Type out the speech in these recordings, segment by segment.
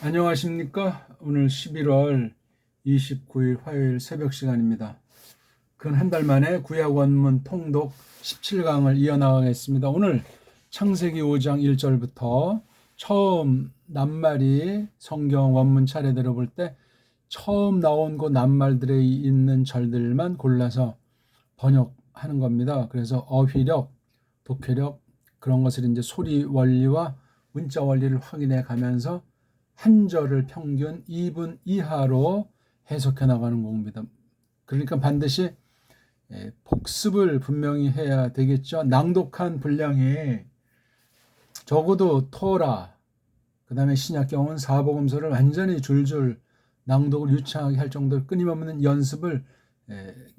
안녕하십니까? 오늘 11월 29일 화요일 새벽 시간입니다. 근 한 달 만에 구약 원문 통독 17강을 이어나가겠습니다. 오늘 창세기 5장 1절부터 처음 낱말이 성경 원문 차례대로 볼 때 처음 나온 그 낱말들에 있는 절들만 골라서 번역하는 겁니다. 그래서 어휘력, 독해력 그런 것을 이제 소리 원리와 문자 원리를 확인해 가면서 한 절을 평균 2분 이하로 해석해 나가는 공부입니다. 그러니까 반드시 복습을 분명히 해야 되겠죠. 낭독한 분량이 적어도 토라, 그 다음에 신약경은 사복음서를 완전히 줄줄 낭독을 유창하게 할 정도로 끊임없는 연습을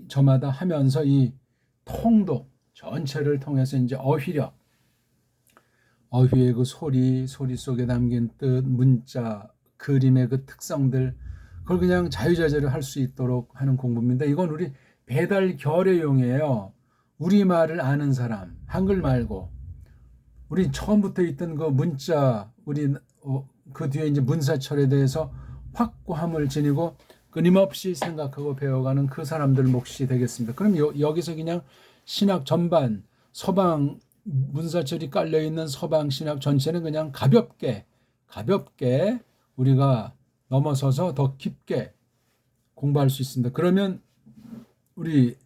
저마다 하면서 이 통독 전체를 통해서 이제 어휘의 그 소리 속에 담긴 뜻, 문자, 그림의 그 특성들, 그걸 그냥 자유자재로 할 수 있도록 하는 공부입니다. 이건 우리 배달 결의용이에요. 우리말을 아는 사람, 한글 말고, 우리 처음부터 있던 그 문자, 그 뒤에 이제 문사철에 대해서 확고함을 지니고 끊임없이 생각하고 배워가는 그 사람들 몫이 되겠습니다. 그럼 여기서 그냥 신학 전반, 서방 문사철이 깔려있는 서방 신학 전체는 그냥 가볍게 우리가 넘어서서 더 깊게 공부할 수 있습니다. 그러면 우리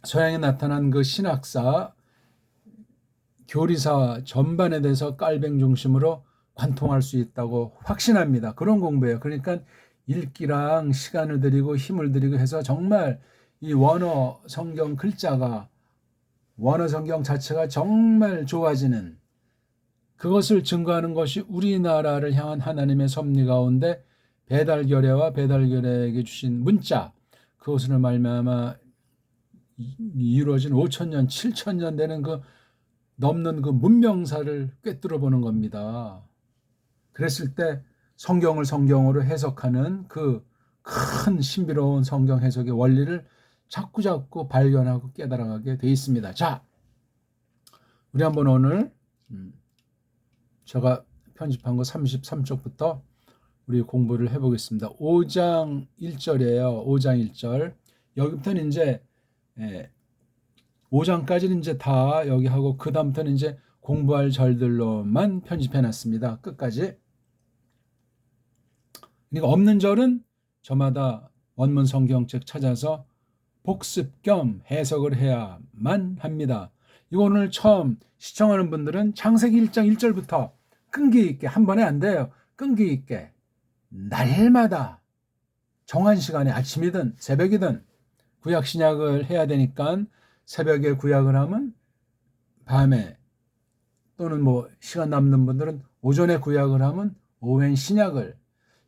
서양에 나타난 그 신학사, 교리사 전반에 대해서 깔뱅 중심으로 관통할 수 있다고 확신합니다. 그런 공부예요. 그러니까 읽기랑 시간을 들이고 힘을 들이고 해서 정말 이 원어 성경 글자가, 원어 성경 자체가 정말 좋아지는, 그것을 증거하는 것이 우리나라를 향한 하나님의 섭리 가운데 배달결의와 배달결의에게 주신 문자, 그것으로 말미암아 이루어진 5,000년, 7,000년 되는 그 넘는 그 문명사를 꿰뚫어 보는 겁니다. 그랬을 때 성경을 성경으로 해석하는 그 큰 신비로운 성경 해석의 원리를 자꾸 발견하고 깨달아가게 돼 있습니다. 자, 우리 한번 오늘 제가 편집한 거 33쪽부터 우리 공부를 해보겠습니다. 5장 1절이에요. 5장 1절. 여기부터는 이제 5장까지는 이제 다 여기 하고 그 다음부터는 이제 공부할 절들로만 편집해 놨습니다. 끝까지. 그러니까 없는 절은 저마다 원문 성경책 찾아서 복습 겸 해석을 해야만 합니다. 이거 오늘 처음 시청하는 분들은 창세기 1장 1절부터 끈기 있게, 한 번에 안 돼요. 끈기 있게 날마다 정한 시간에 아침이든 새벽이든 구약 신약을 해야 되니까 새벽에 구약을 하면 밤에, 또는 뭐 시간 남는 분들은 오전에 구약을 하면 오후엔 신약을,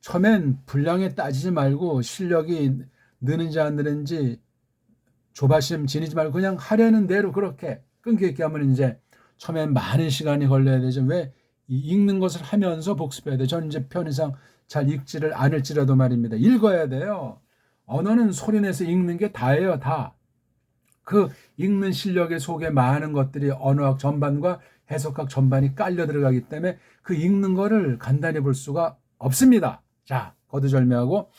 처음엔 분량에 따지지 말고 실력이 느는지 안 느는지 조바심 지니지 말고 그냥 하려는 대로 그렇게 끈기 있게 하면 이제 처음엔 많은 시간이 걸려야 되죠. 왜? 읽는 것을 하면서 복습해야 돼요. 저는 이제 편의상 잘 읽지를 않을지라도 말입니다. 읽어야 돼요. 언어는 소리내서 읽는 게 다예요. 다. 그 읽는 실력의 속에 많은 것들이 언어학 전반과 해석학 전반이 깔려 들어가기 때문에 그 읽는 거를 간단히 볼 수가 없습니다. 자, 거두절미하고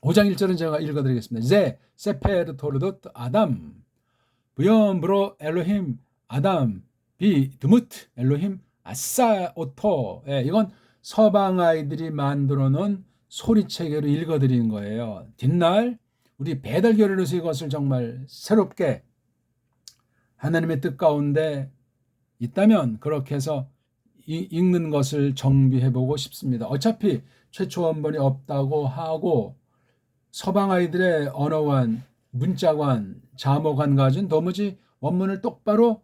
5장 1절은 제가 읽어드리겠습니다. 제 세페르 토르돗 아담 브염브로 엘로힘 아담 비 드무트 엘로힘 아싸 오토. 이건 서방 아이들이 만들어 놓은 소리체계로 읽어드리는 거예요. 뒷날 우리 배달결의로서 이것을 정말 새롭게 하나님의 뜻 가운데 있다면 그렇게 해서 읽는 것을 정비해보고 싶습니다. 어차피 최초 원본이 없다고 하고 서방 아이들의 언어관, 문자관, 자모관 가진 도무지 원문을 똑바로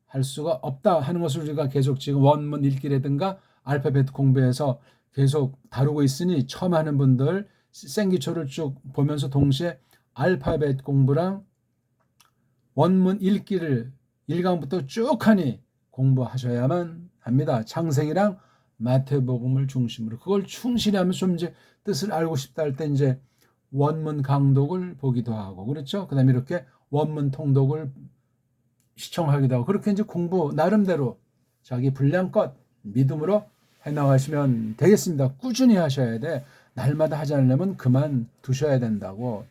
할 수가 없다 하는 것을 우리가 계속 지금 원문 읽기라든가 알파벳 공부해서 계속 다루고 있으니 처음 하는 분들 생기초를 쭉 보면서 동시에 알파벳 공부랑 원문 읽기를 1강부터 쭉 하니 공부하셔야만 합니다. 창세기랑 마태복음을 중심으로 그걸 충실히 하면서 좀 이제 뜻을 알고 싶다 할 때 이제 원문 강독을 보기도 하고 그렇죠. 그다음에 이렇게 원문 통독을 시청하기도 하고 그렇게 이제 공부 나름대로 자기 분량껏 믿음으로 나가시면 되겠습니다. 꾸준히 하셔야 돼. 날마다 하지 않으려면 그만 두셔야 된다고.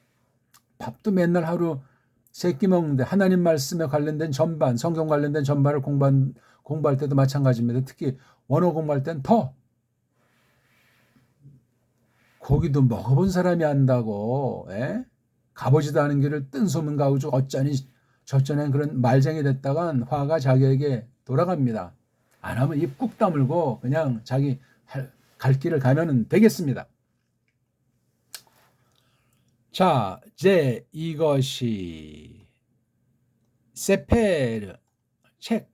밥도 맨날 하루 3끼 먹는데 하나님 말씀에 관련된 전반, 성경 관련된 전반을 공부할 때도 마찬가지입니다. 특히 원어 공부할 땐 더. 고기도 먹어본 사람이 안다고. 가보지도 않은 길을 뜬 소문 가우죠. 어쩌니 저쩌니 그런 말쟁이 됐다간 화가 자기에게 돌아갑니다. 안 하면 입 꾹 다물고 그냥 자기 갈 길을 가면 되겠습니다. 자, 이제 이것이 세페르 책,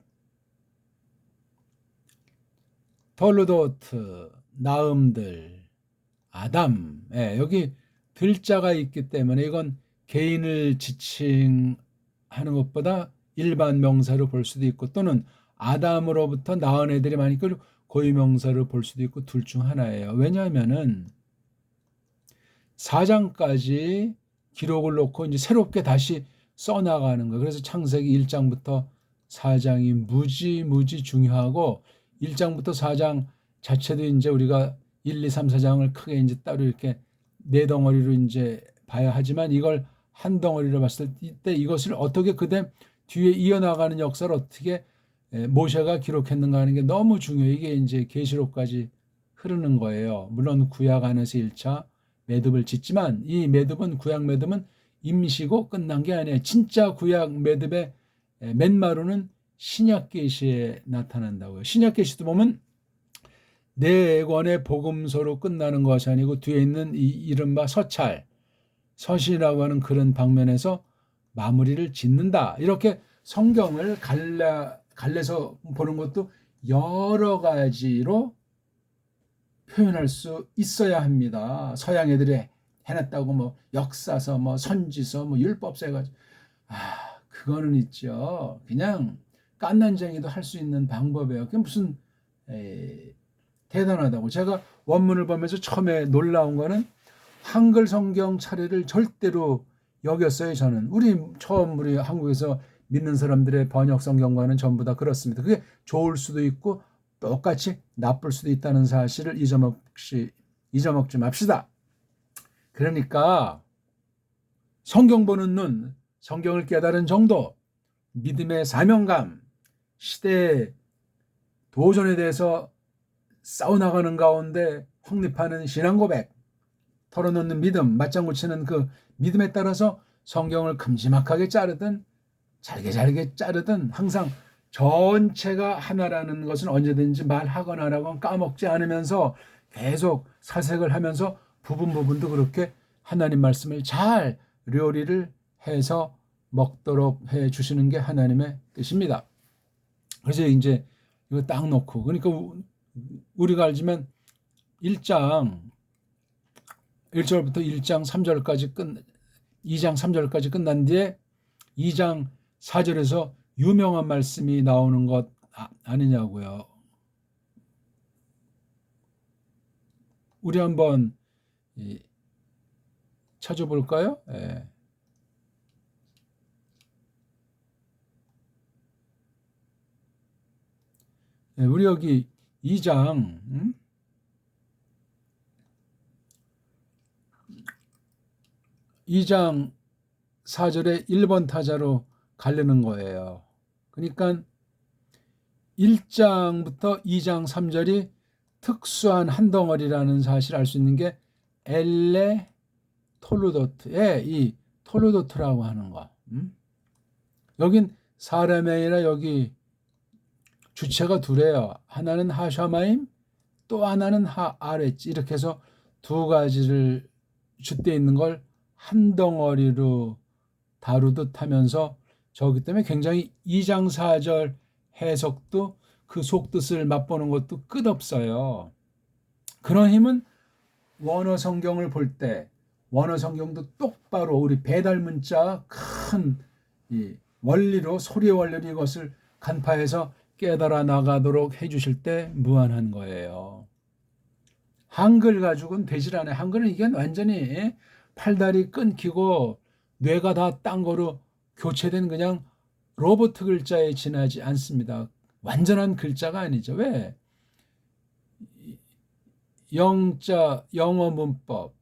톨루도트, 나음들, 아담. 여기 들자가 있기 때문에 이건 개인을 지칭하는 것보다 일반 명사로 볼 수도 있고 또는 아담으로부터 낳은 애들이 많으니까 고유명사로 볼 수도 있고 둘 중 하나예요. 왜냐하면은 4장까지 기록을 놓고 이제 새롭게 다시 써나가는 거예요. 그래서 창세기 1장부터 4장이 무지 중요하고 1장부터 4장 자체도 이제 우리가 1, 2, 3, 4장을 크게 이제 따로 이렇게 네 덩어리로 이제 봐야 하지만 이걸 한 덩어리로 봤을 때 이것을 어떻게 그다음 뒤에 이어나가는 역사를 어떻게 모세가 기록했는가 하는 게 너무 중요해요. 이게 이제 계시록까지 흐르는 거예요. 물론 구약 안에서 1차 매듭을 짓지만 이 매듭은 구약 매듭은 임시고 끝난 게 아니에요. 진짜 구약 매듭의 맨마루는 신약 계시에 나타난다고요. 신약 계시도 보면 네 권의 복음서로 끝나는 것이 아니고 뒤에 있는 이 이른바 서찰, 서신이라고 하는 그런 방면에서 마무리를 짓는다. 이렇게 성경을 갈래서 보는 것도 여러 가지로 표현할 수 있어야 합니다. 서양 애들이 해놨다고 뭐 역사서, 뭐 선지서, 뭐 율법서 해가지고 그거는 있죠. 그냥 깐난쟁이도 할 수 있는 방법이에요. 그게 무슨 대단하다고. 제가 원문을 보면서 처음에 놀라운 거는 한글 성경 차례를 절대로 여겼어요. 저는 우리 한국에서 믿는 사람들의 번역 성경과는 전부 다 그렇습니다. 그게 좋을 수도 있고 똑같이 나쁠 수도 있다는 사실을 잊어먹지 맙시다. 그러니까 성경 보는 눈, 성경을 깨달은 정도, 믿음의 사명감, 시대의 도전에 대해서 싸워나가는 가운데 확립하는 신앙 고백, 털어놓는 믿음, 맞장구 치는 그 믿음에 따라서 성경을 큼지막하게 자르든 잘게 자르든 항상 전체가 하나라는 것은 언제든지 말하거나라고 까먹지 않으면서 계속 사색을 하면서 부분도 그렇게 하나님 말씀을 잘 요리를 해서 먹도록 해 주시는 게 하나님의 뜻입니다. 그래서 이제 이거 딱 놓고 그러니까 우리가 알지만 1장 1절부터 1장 3절까지 2장 3절까지 끝난 뒤에 2장 4절에서 유명한 말씀이 나오는 것 아니냐고요. 우리 한번 찾아볼까요? 우리 여기 2장 2장 4절에 1번 타자로 가려는 거예요. 그러니까 1장부터 2장 3절이 특수한 한 덩어리라는 사실을 알 수 있는 게 엘레 톨루도트의 이 톨루도트라고 하는 거. 여긴 사람이 아니라 여기 주체가 둘이에요. 하나는 하샤마임, 또 하나는 하아렛. 이렇게 해서 두 가지를 줏대 있는 걸 한 덩어리로 다루듯 하면서 저기 때문에 굉장히 2장 4절 해석도 그 속뜻을 맛보는 것도 끝없어요. 그런 힘은 원어 성경을 볼 때 원어 성경도 똑바로 우리 배달 문자 큰 이 원리로 소리의 원리로 이것을 간파해서 깨달아 나가도록 해주실 때 무한한 거예요. 한글 가지고는 되질 않아요. 한글은 이게 완전히 팔다리 끊기고 뇌가 다 딴 거로 교체된 그냥 로봇 글자에 지나지 않습니다. 완전한 글자가 아니죠. 왜? 영자 영어 문법,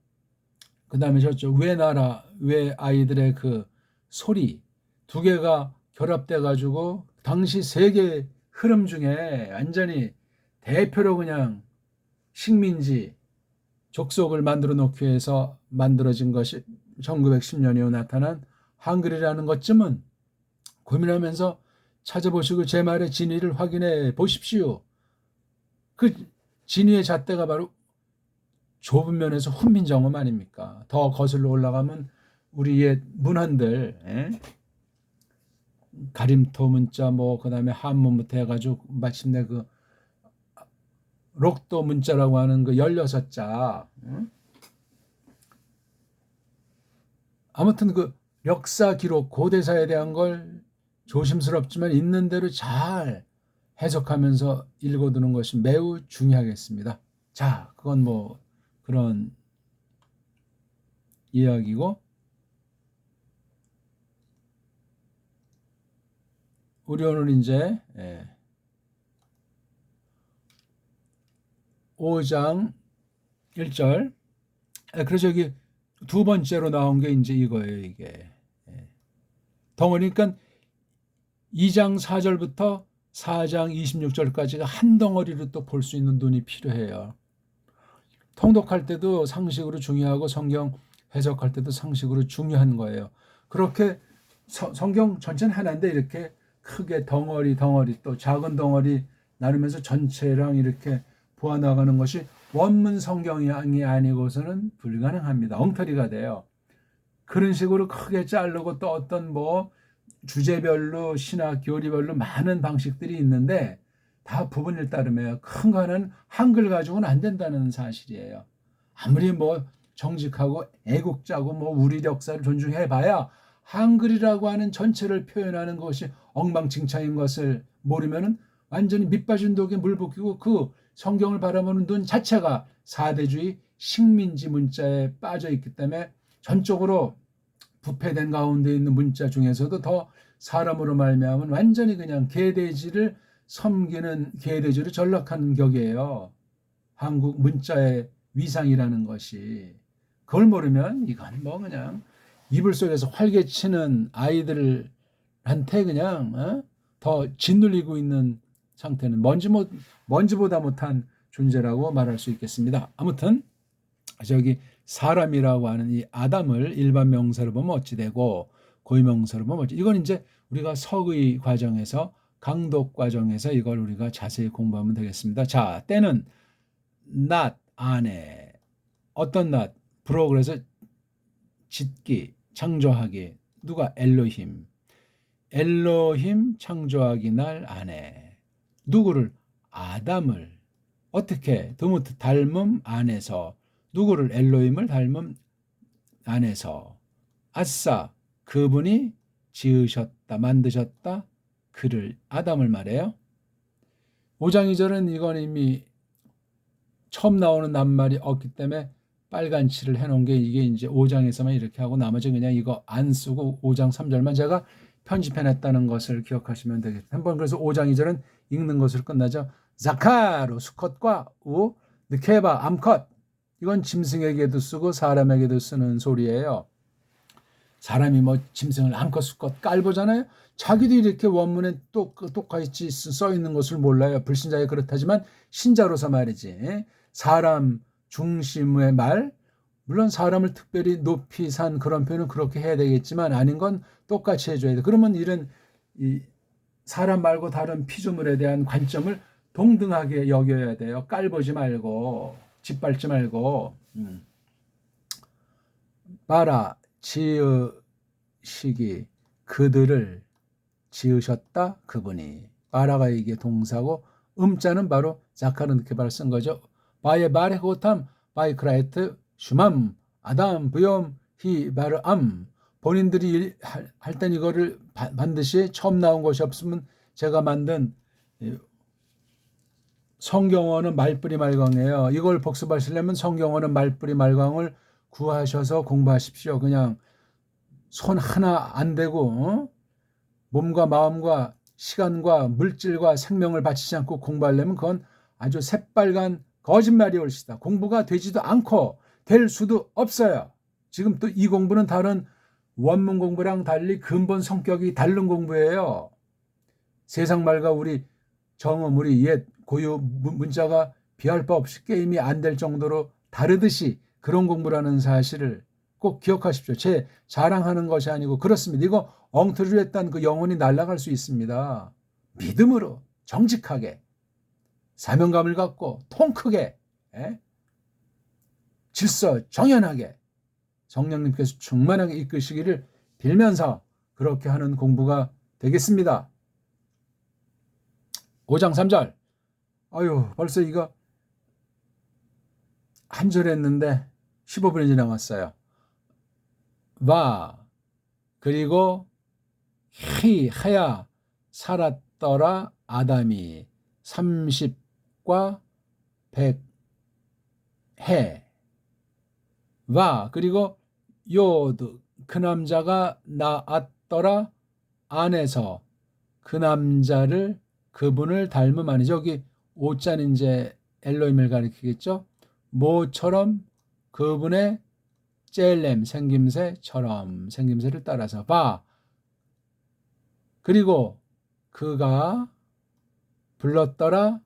그 다음에 저쪽 외나라 외 아이들의 그 소리 두 개가 결합돼 가지고 당시 세계 흐름 중에 완전히 대표로 그냥 식민지 족속을 만들어 놓기 위해서 만들어진 것이 1910년 이후 나타난 한글이라는 것쯤은 고민하면서 찾아보시고 제 말의 진위를 확인해 보십시오. 그 진위의 잣대가 바로 좁은 면에서 훈민정음 아닙니까? 더 거슬러 올라가면 우리 옛 문헌들, 가림토 문자 뭐 그다음에 한문부터 해가지고 마침내 그 록도 문자라고 하는 그 16자, 아무튼 그 역사 기록 고대사에 대한 걸 조심스럽지만 있는 대로 잘 해석하면서 읽어두는 것이 매우 중요하겠습니다. 자, 그건 뭐 그런 이야기고, 우리 오늘 이제 5장 1절, 그래서 여기 두 번째로 나온 게 이제 이거예요. 이게 덩어리, 그러니까 2장 4절부터 4장 26절까지가 한 덩어리로 또 볼 수 있는 눈이 필요해요. 통독할 때도 상식으로 중요하고 성경 해석할 때도 상식으로 중요한 거예요. 그렇게 성경 전체는 하나인데 이렇게 크게 덩어리 또 작은 덩어리 나누면서 전체랑 이렇게 보아나가는 것이 원문 성경이 아니고서는 불가능합니다. 엉터리가 돼요. 그런 식으로 크게 자르고 또 어떤 뭐 주제별로 신학 교리별로 많은 방식들이 있는데 다 부분일 따름이에요. 큰 거는 한글 가지고는 안 된다는 사실이에요. 아무리 뭐 정직하고 애국자고 뭐 우리 역사를 존중해봐야 한글이라고 하는 전체를 표현하는 것이 엉망진창인 것을 모르면은 완전히 밑빠진 독에 물 붓기고 그 성경을 바라보는 눈 자체가 사대주의 식민지 문자에 빠져 있기 때문에 전적으로 부패된 가운데 있는 문자 중에서도 더 사람으로 말미암은 완전히 그냥 개돼지를 섬기는 개돼지로 전락한 격이에요. 한국 문자의 위상이라는 것이. 그걸 모르면 이건 뭐 그냥 이불 속에서 활개치는 아이들한테 그냥 더 짓눌리고 있는 상태는 먼지보다 못한 존재라고 말할 수 있겠습니다. 아무튼 저기 사람이라고 하는 이 아담을 일반 명사로 보면 어찌 되고 고유명사로 보면 어찌, 이건 이제 우리가 서의 과정에서 강독 과정에서 이걸 우리가 자세히 공부하면 되겠습니다. 자, 때는 not 안에 어떤 not 브로 그래서 짓기 창조하기 누가 엘로힘 창조하기 날 안에 누구를 아담을 어떻게 드무트 닮음 안에서 누구를 엘로힘을 닮음 안에서 아싸 그분이 지으셨다 만드셨다 그를 아담을 말해요. 5장 2절은 이건 이미 처음 나오는 낱말이 없기 때문에 빨간 칠을 해놓은 게 이게 이제 5장에서만 이렇게 하고 나머지 그냥 이거 안 쓰고 5장 3절만 제가 편집해냈다는 것을 기억하시면 되겠습니다. 한번 그래서 5장 2절은 읽는 것으로 끝나죠. 자카로 수컷과 우 느케바 암컷, 이건 짐승에게도 쓰고 사람에게도 쓰는 소리예요. 사람이 뭐 짐승을 암컷 수컷 깔보잖아요. 자기도 이렇게 원문에 똑같이 써 있는 것을 몰라요. 불신자에 그렇다지만 신자로서 말이지. 사람 중심의 말, 물론 사람을 특별히 높이 산 그런 표현은 그렇게 해야 되겠지만 아닌 건 똑같이 해줘야 돼. 그러면 이런 이 사람 말고 다른 피조물에 대한 관점을 동등하게 여겨야 돼요. 깔보지 말고 짓밟지 말고. 봐라 지으시기 그들을 지으셨다 그분이. 바라가 이게 동사고 음자는 바로 자카르 느케바를 쓴 거죠. 바에 바레 호탐 바이 크라이트 슈맘 아담 부염 히 바르암. 본인들이 할 땐 이거를 반드시 처음 나온 것이 없으면 제가 만든 성경어는 말뿌리 말광이에요. 이걸 복습하시려면 성경어는 말뿌리 말광을 구하셔서 공부하십시오. 그냥 손 하나 안 대고 몸과 마음과 시간과 물질과 생명을 바치지 않고 공부하려면 그건 아주 새빨간 거짓말이 옳시다. 공부가 되지도 않고 될 수도 없어요. 지금 또 이 공부는 다른 원문 공부랑 달리 근본 성격이 다른 공부예요. 세상 말과 우리 정음, 우리 옛 고유 문자가 비할 바 없이 게임이 안 될 정도로 다르듯이 그런 공부라는 사실을 꼭 기억하십시오. 제 자랑하는 것이 아니고 그렇습니다. 이거 엉터리로 했던 그 영혼이 날아갈 수 있습니다. 믿음으로 정직하게 사명감을 갖고 통 크게 질서 정연하게 성령님께서 충만하게 이끄시기를 빌면서 그렇게 하는 공부가 되겠습니다. 5장 3절. 아유, 벌써 이거 한 절 했는데 15분이 지나갔어요. 와, 그리고 하야 살았더라 아담이 30과 100해. 와, 그리고 요드 그 남자가 낳았더라 안에서 그 남자를 그분을 닮음하니. 저기 5자는 이제 엘로힘을 가리키겠죠. 모처럼 그분의 젤렘 생김새처럼 생김새를 따라서 봐. 그리고 그가 불렀더라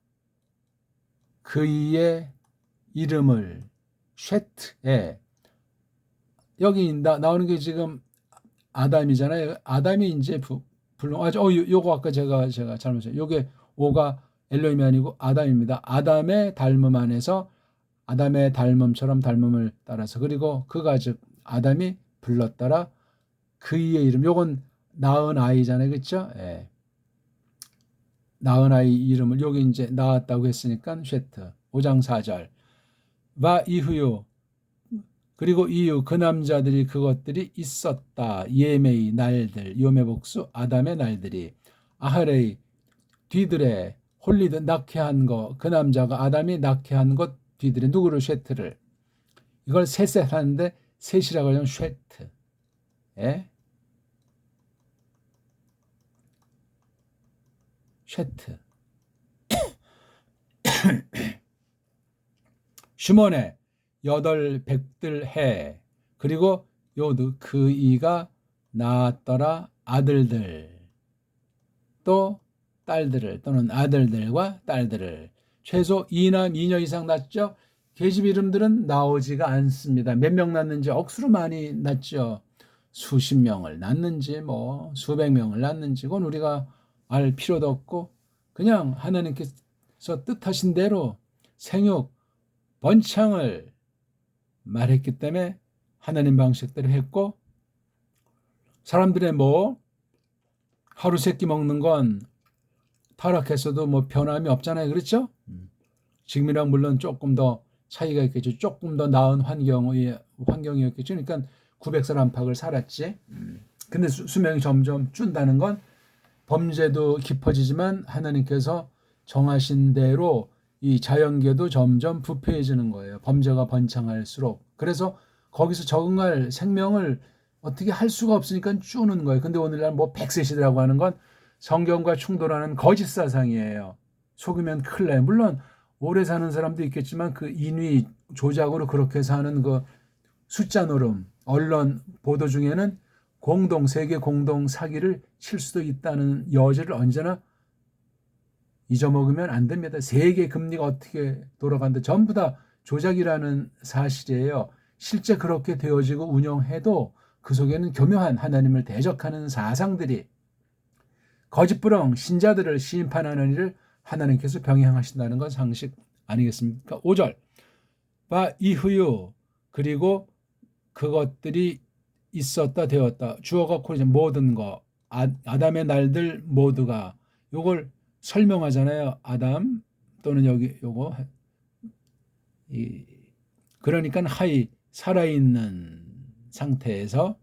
그의 이름을 쉐트에. 여기 나오는 게 지금 아담이잖아요. 아담이 이제 요거 아까 제가 잘못했어요. 요게 5가 엘로힘이 아니고 아담입니다. 아담의 닮음 안에서 아담의 닮음처럼 닮음을 따라서. 그리고 그가 즉 아담이 불렀더라 그의 이름. 요건 낳은 아이잖아요. 그렇죠? 예. 낳은 아이 이름을 여기 이제 낳았다고 했으니까 쉐트. 5장 4절. 와 이후요. 그리고 이후 그 남자들이 그것들이 있었다. 예메의 날들, 요메복수 아담의 날들이 아하레이 뒤들에 홀리듯 낳게 한 거. 그 남자가 아담이 낳게 한 것 뒤들에 누구를 쉐트를. 이걸 셋셋 하는데 셋이라고 하면 쉐트. 예? 쉐트. 슈몬의 800들 해. 그리고 요드 그 이가 낳았더라 아들들 또 딸들을 또는 아들들과 딸들을. 최소 2남 2녀 이상 낳죠. 계집 이름들은 나오지가 않습니다. 몇 명 낳는지 억수로 많이 낳죠. 수십 명을 낳는지 뭐 수백 명을 낳는지 그건 우리가 알 필요도 없고 그냥 하나님께서 뜻하신 대로 생육 번창을 말했기 때문에 하나님 방식대로 했고, 사람들의 뭐 하루 세끼 먹는 건 타락했어도 뭐 변함이 없잖아요. 그렇죠? 지금이랑 물론 조금 더 차이가 있겠죠. 조금 더 나은 환경이었겠죠. 그러니까 900살 안팎을 살았지. 근데 수명이 점점 준다는 건 범죄도 깊어지지만 하나님께서 정하신 대로 이 자연계도 점점 부패해지는 거예요. 범죄가 번창할수록. 그래서 거기서 적응할 생명을 어떻게 할 수가 없으니까 주는 거예요. 근데 오늘날 뭐 100세 시대라고 하는 건 성경과 충돌하는 거짓 사상이에요. 속으면 큰일 나요. 물론 오래 사는 사람도 있겠지만 그 인위 조작으로 그렇게 사는 그 숫자 노름, 언론 보도 중에는 세계 공동 사기를 칠 수도 있다는 여지를 언제나 잊어먹으면 안 됩니다. 세계 금리가 어떻게 돌아간다. 전부 다 조작이라는 사실이에요. 실제 그렇게 되어지고 운영해도 그 속에는 교묘한 하나님을 대적하는 사상들이 거짓부렁 신자들을 심판하는 일을 하나님께서 병행하신다는 건 상식 아니겠습니까? 5절. 바 이후요. 그리고 그것들이 있었다 되었다. 주어가 코리죠. 모든 거. 아담의 날들 모두가. 요걸 설명하잖아요. 아담 또는 여기 요거 그러니까 하이 살아있는 상태에서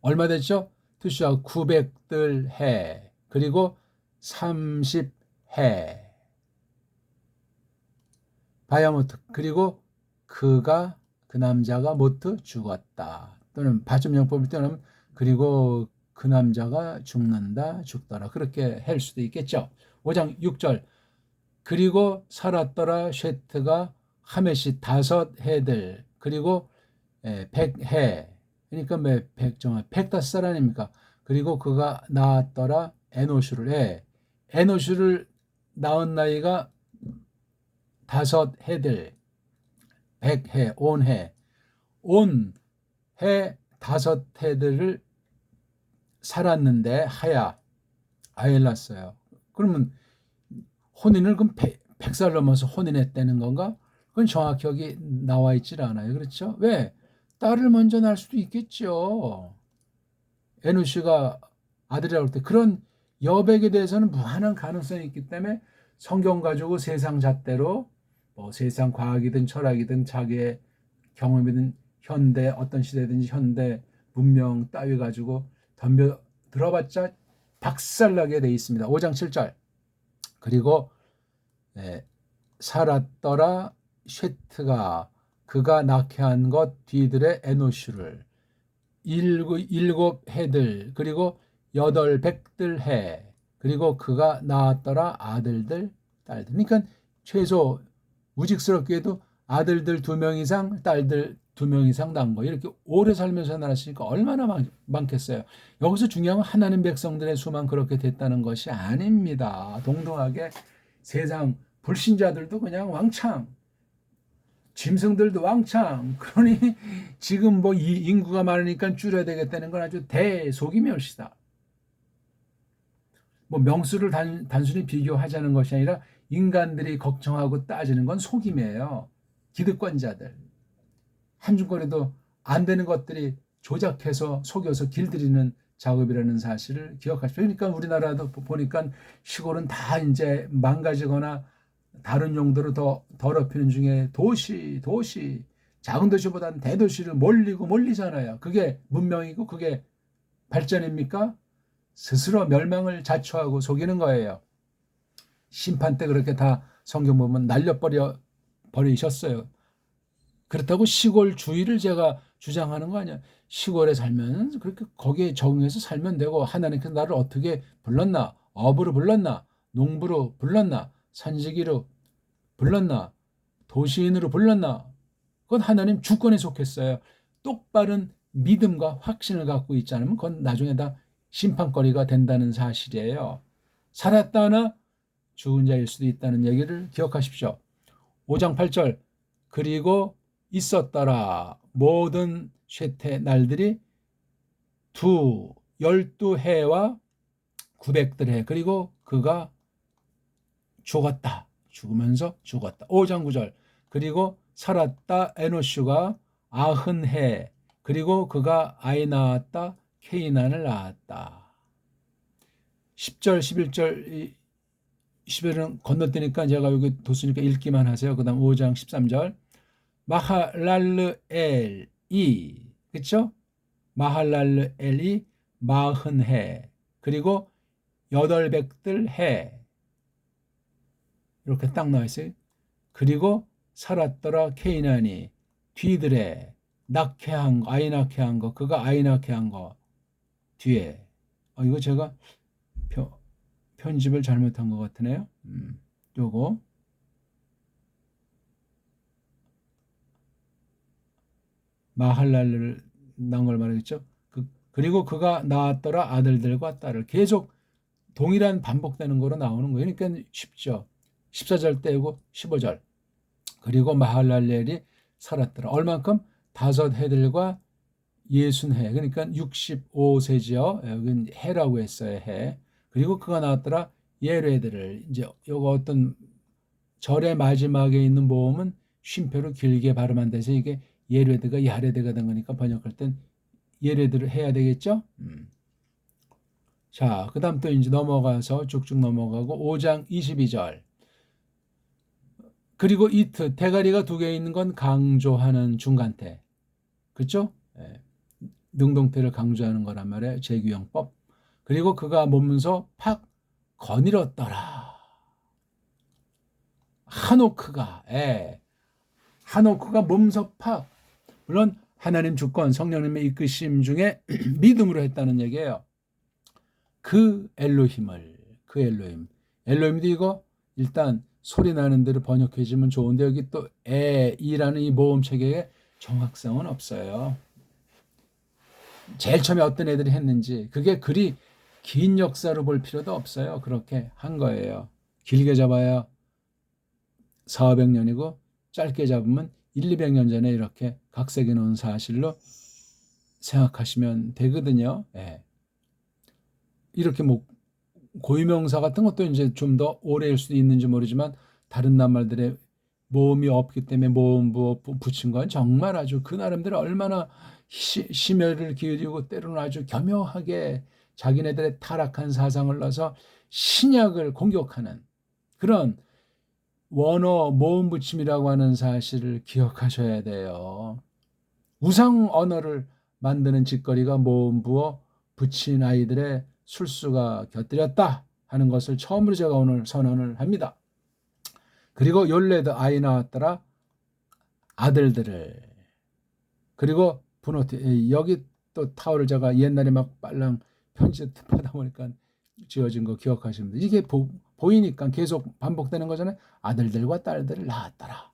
얼마 됐죠? 투시와 900들 해. 그리고 30해. 바야모트. 그리고 그 남자가 모트 죽었다. 또는 바점용법을 때는 그리고 그 남자가 죽더라. 그렇게 할 수도 있겠죠. 5장 6절. 그리고 살았더라 쉐트가 하мет이 5해들 그리고 100해 그러니까 몇 105살 아닙니까? 그리고 그가 낳았더라 에노슈를 해. 에노슈를 낳은 나이가 5해들 100해 온해 온해 5해들을 살았는데 아이를 낳았어요. 그러면 혼인을 그럼 100살 넘어서 혼인했다는 건가? 그건 정확히 여기 나와 있질 않아요. 그렇죠? 왜? 딸을 먼저 낳을 수도 있겠죠. 에노시가 아들이라고 할 때 그런 여백에 대해서는 무한한 가능성이 있기 때문에 성경 가지고 세상 잣대로 뭐 세상 과학이든 철학이든 자기의 경험이든 현대 어떤 시대든지 현대 문명 따위 가지고 덤벼 들어봤자 박살나게 돼 있습니다. 5장 7절 그리고 살았더라 쉐트가 그가 낳게 한 것 뒤들의 에노슈를 7해들 그리고 800들 해 그리고 그가 낳았더라 아들들 딸들 그러니까 최소 우직스럽게도 아들들 2명 이상 딸들 2명 이상 낳은 거 이렇게 오래 살면서 낳았으니까 얼마나 많겠어요. 여기서 중요한 건 하나님 백성들의 수만 그렇게 됐다는 것이 아닙니다. 동등하게 세상 불신자들도 그냥 왕창 짐승들도 왕창 그러니 지금 뭐 이 인구가 많으니까 줄여야 되겠다는 건 아주 대속임이올시다. 뭐 명수를 단순히 비교하자는 것이 아니라 인간들이 걱정하고 따지는 건 속임이에요. 기득권자들 한중거리도 안 되는 것들이 조작해서 속여서 길들이는 작업이라는 사실을 기억하십시오. 그러니까 우리나라도 보니까 시골은 다 이제 망가지거나 다른 용도로 더 더럽히는 중에 도시 작은 도시보다는 대도시를 몰리잖아요. 그게 문명이고 그게 발전입니까? 스스로 멸망을 자초하고 속이는 거예요. 심판 때 그렇게 다 성경 보면 버리셨어요. 그렇다고 시골 주의를 제가 주장하는 거 아니야. 시골에 살면 그렇게 거기에 적응해서 살면 되고 하나님께서 나를 어떻게 불렀나? 어부로 불렀나? 농부로 불렀나? 산지기로 불렀나? 도시인으로 불렀나? 그건 하나님 주권에 속했어요. 똑바른 믿음과 확신을 갖고 있지 않으면 그건 나중에 다 심판거리가 된다는 사실이에요. 살았다나 죽은 자일 수도 있다는 얘기를 기억하십시오. 5장 8절 그리고 있었더라 모든 쉐테 날들이 12해와 900해 그리고 그가 죽으면서 죽었다. 5장 9절 그리고 살았다 에노슈가 90해 그리고 그가 아이 낳았다 케이난을 낳았다. 10절 11절 11절은 건너뛰니까 제가 여기 도수니까 읽기만 하세요. 그 다음 5장 13절 마할랄르엘이 그렇죠? 마할랄르엘이 40해 그리고 800들 해 이렇게 딱 나와 있어요. 그리고 살았더라 케이난이 뒤들에 아이 낳게 한 거 그가 아이 낳게 한 거 뒤에 이거 제가 편집을 잘못한 것 같으네요. 요거 마할랄을 낳은 걸 말하겠죠. 그리고 그가 낳았더라 아들들과 딸을 계속 동일한 반복되는 거로 나오는 거예요. 그러니까 쉽죠. 14절 떼고 15절 그리고 마할랄렐이 살았더라. 얼만큼? 5해들과 60해 그러니까 65세지요. 여기는 해라고 했어요. 해. 그리고 그가 낳았더라 예레들을 이제 요거 어떤 절의 마지막에 있는 모음은 쉼표로 길게 발음한 데서 이게 예레드가 야레드가 된 거니까 번역할 땐 예레드를 해야 되겠죠. 자, 그 다음 또 이제 넘어가서 쭉쭉 넘어가고 5장 22절 그리고 이트 대가리가 2개 있는 건 강조하는 중간태 그렇죠? 능동태를 강조하는 거란 말이에요. 재규형법. 그리고 그가 몸문서 팍 거닐었더라. 하노크가 몸서 팍 물론 하나님 주권 성령님의 이끄심 중에 믿음으로 했다는 얘기예요. 그 엘로힘도 이거 일단 소리 나는 대로 번역해주면 좋은데 여기 또 이라는 이 모음 체계에 정확성은 없어요. 제일 처음에 어떤 애들이 했는지 그게 그리 긴 역사로 볼 필요도 없어요. 그렇게 한 거예요. 길게 잡아야 400~500년이고 짧게 잡으면 100~200년 전에 이렇게 각색해 놓은 사실로 생각하시면 되거든요. 예. 이렇게 뭐 고유명사 같은 것도 이제 좀 더 오래일 수도 있는지 모르지만 다른 낱말들의 모음이 없기 때문에 모음부 붙인 건 정말 아주 그 나름대로 얼마나 심혈을 기울이고 때로는 아주 교묘하게 자기네들의 타락한 사상을 넣어서 신약을 공격하는 그런 원어 모음 붙임이라고 하는 사실을 기억하셔야 돼요. 우상 언어를 만드는 짓거리가 모음 부어 붙인 아이들의 술수가 곁들였다 하는 것을 처음으로 제가 오늘 선언을 합니다. 그리고 열레드 아이 낳았더라 아들들을 그리고 분노티 여기 또 타월을 제가 옛날에 막 빨랑 편지 하다 보니까 지어진 거 기억하시면 돼요. 이게 보이니까 계속 반복되는 거잖아요. 아들들과 딸들을 낳았더라.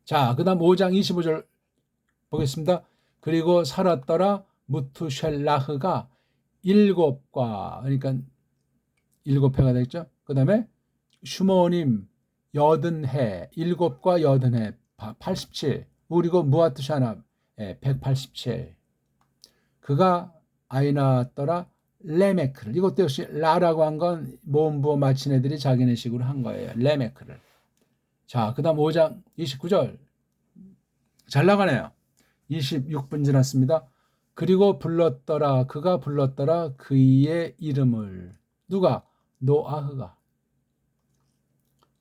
자, 그 다음 5장 25절 보겠습니다. 그리고 살았더라 무투셸라흐가 7과 그러니까 7회가 되겠죠. 그 다음에 슈모님 80해 7과 80해 87 그리고 무아투샤나 187 그가 아이 낳았더라 레메크를 이것도 역시 라라고 한 건 모음 부어 맞힌 애들이 자기네 식으로 한 거예요. 레메크를. 자, 그 다음 5장 29절 잘 나가네요. 26분 지났습니다. 그리고 불렀더라 그가 불렀더라 그의 이름을 누가? 노아흐가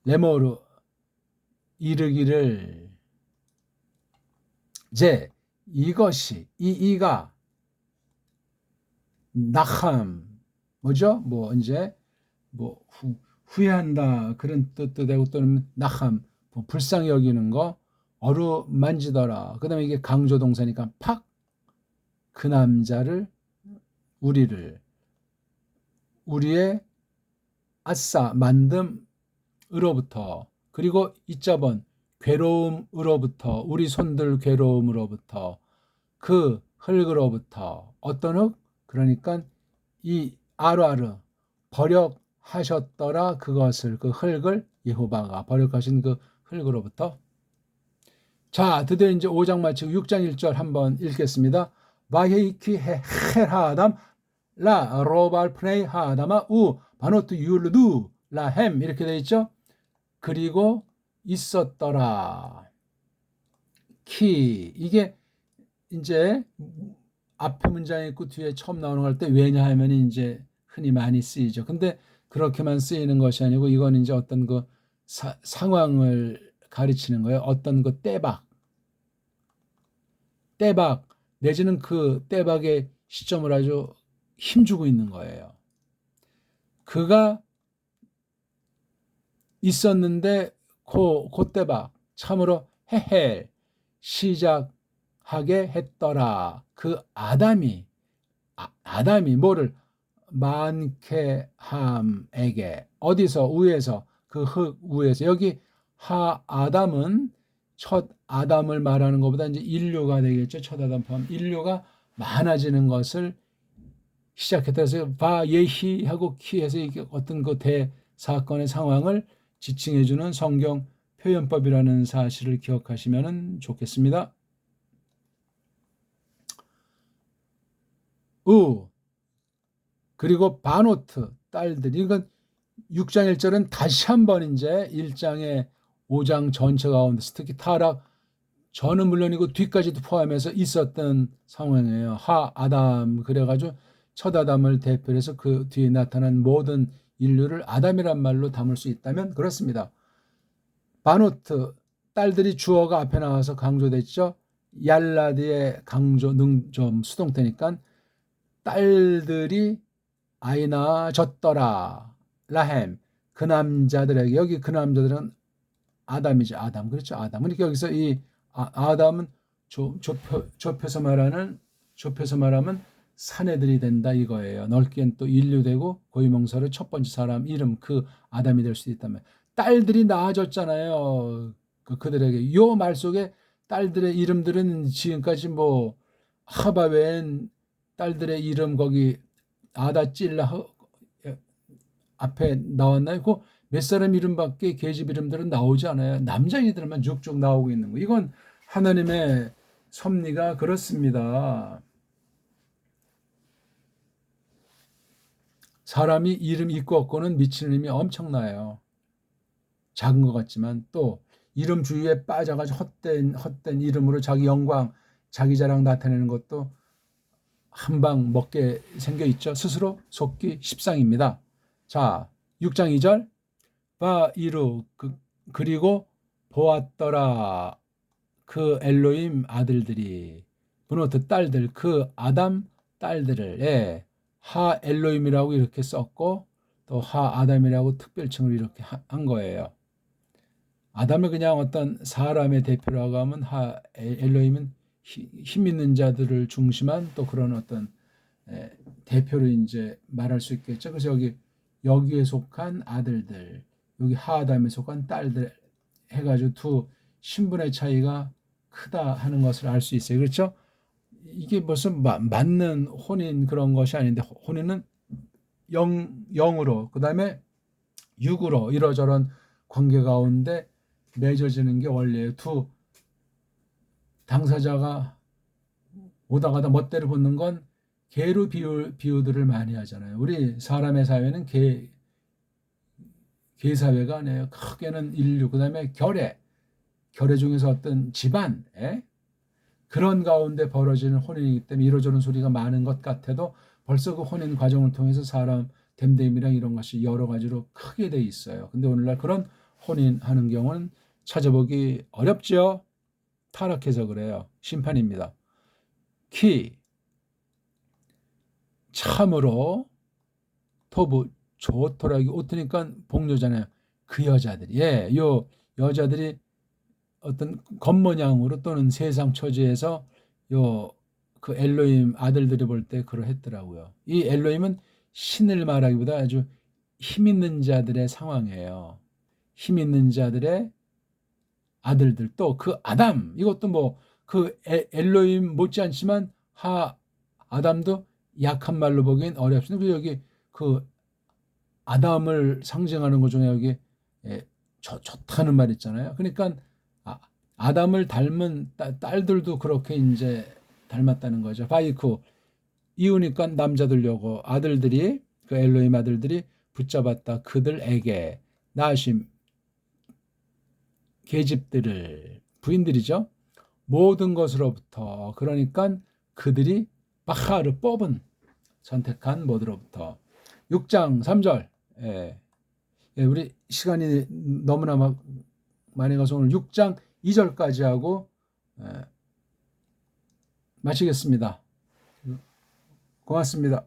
레모르 이르기를 제 이것이 이가 나함 뭐죠? 뭐 이제 뭐 후회한다 그런 뜻도 되고 또는 나함 뭐 불쌍히 여기는 거 어루만지더라. 그다음에 이게 강조 동사니까 팍 그 남자를 우리의 아싸 만듦으로부터 그리고 이자번 괴로움으로부터 우리 손들 괴로움으로부터 그 흙으로부터 어떤 흙? 그러니까 이 아르아르 버력하셨더라 그것을 그 흙을 여호와가 버력하신 그 흙으로부터 자 드디어 이제 5장 마치고 6장 1절 한번 읽겠습니다. 바헤이키 헤라담 라 로발 프네이 하다마 우 바노트 율루 라햄 이렇게 되어 있죠. 그리고 있었더라 키 이게 이제 앞에 문장이 있고 뒤에 처음 나오는 걸 때 왜냐하면 이제 흔히 많이 쓰이죠. 근데 그렇게만 쓰이는 것이 아니고 이건 이제 어떤 그 상황을 가르치는 거예요. 어떤 그 때박 내지는 그 때박의 시점을 아주 힘주고 있는 거예요. 그가 있었는데 그때박 참으로 헤헬 시작하게 했더라. 그 아담이 뭐를 많게 함에게 어디서 위에서 그 흙 위에서 여기 아담은 첫 아담을 말하는 것보다 이제 인류가 되겠죠. 첫 아담 포함 인류가 많아지는 것을 시작했다 해서 바 예히 하고 키해서 이게 어떤 그 대사건의 상황을 지칭해주는 성경 표현법이라는 사실을 기억하시면 좋겠습니다. 그리고 바노트 딸들 이건 6장 1절은 다시 한번 이제 1장의 5장 전체 가운데서 특히 타락 전은 물론이고 뒤까지도 포함해서 있었던 상황이에요. 아담 그래가지고 첫 아담을 대표로 해서 그 뒤에 나타난 모든 인류를 아담이란 말로 담을 수 있다면 그렇습니다. 바노트 딸들이 주어가 앞에 나와서 강조됐죠. 얄라드의 강조 능점 수동태니까 딸들이 아이 낳아졌더라 라햄 그 남자들에게 여기 그 남자들은 아담이죠. 아담 그렇죠. 아담 그러니까 여기서 이 아담은 좁혀서 말하면 사내들이 된다 이거예요. 넓게는 또 인류 되고 고유명사로 첫 번째 사람 이름 그 아담이 될 수 있다면 딸들이 낳아졌잖아요. 그들에게 요 말 속에 딸들의 이름들은 지금까지 뭐 하바웬 딸들의 이름 거기 아다 찔라 앞에 나왔나요? 그 몇 사람 이름밖에 계집 이름들은 나오지 않아요. 남자이들만 쭉쭉 나오고 있는 거. 이건 하나님의 섭리가 그렇습니다. 사람이 이름 있고 없고는 미치는 힘이 엄청나요. 작은 것 같지만 또 이름 주위에 빠져가지고 헛된 이름으로 자기 영광, 자기 자랑 나타내는 것도 한 방 먹게 생겨 있죠. 스스로 속기 십상입니다. 자, 6장 2절 바이루 그리고 보았더라 그 엘로임 아들들이 브노트 딸들 그 아담 딸들을 하 엘로임이라고 이렇게 썼고 또 하 아담이라고 특별칭을 이렇게 한 거예요. 아담을 그냥 어떤 사람의 대표라고 하면 하 엘로임은 힘 있는 자들을 중심한 또 그런 어떤 대표로 이제 말할 수 있겠죠. 그래서 여기에 속한 아들들, 여기 하아담에 속한 딸들 해가지고 두 신분의 차이가 크다 하는 것을 알 수 있어요. 그렇죠? 이게 무슨 맞는 혼인 그런 것이 아닌데 혼인은 영으로 그 다음에 육으로 이러저런 관계 가운데 맺어지는 게 원래예요. 두 당사자가 오다 가다 멋대로 붙는 건 개로 비유들을 많이 하잖아요. 우리 사람의 사회는 개 사회가 아니에요. 크게는 인류, 그 다음에 결례 중에서 어떤 집안, 그런 가운데 벌어지는 혼인이기 때문에 이러저런 소리가 많은 것 같아도 벌써 그 혼인 과정을 통해서 사람 됨됨이랑 이런 것이 여러 가지로 크게 돼 있어요. 근데 오늘날 그런 혼인하는 경우는 찾아보기 어렵죠. 타락해서 그래요. 심판입니다. 키 참으로 토부 좋더라기 오트니까 복녀잖아요. 그 여자들이 요 여자들이 어떤 겉모양으로 또는 세상 처지에서 요 그 엘로임 아들들이 볼 때 그러했더라고요. 이 엘로임은 신을 말하기보다 아주 힘 있는 자들의 상황이에요. 힘 있는 자들의 아들들 또 그 아담 이것도 뭐 그 엘로임 못지않지만 아담도 약한 말로 보기엔 어렵습니다. 여기 그 아담을 상징하는 것 중에 여기 좋다는 말 있잖아요. 그러니까 아담을 닮은 딸들도 그렇게 이제 닮았다는 거죠. 바이쿠 이우니까 남자들려고 아들들이 그 엘로임 아들들이 붙잡았다 그들에게 나심 계집들을 부인들이죠. 모든 것으로부터 그러니까 그들이 바하를 뽑은 선택한 모두로부터 6장 3절 우리 시간이 너무나 많이 가서 오늘 6장 2절까지 하고 마치겠습니다. 고맙습니다.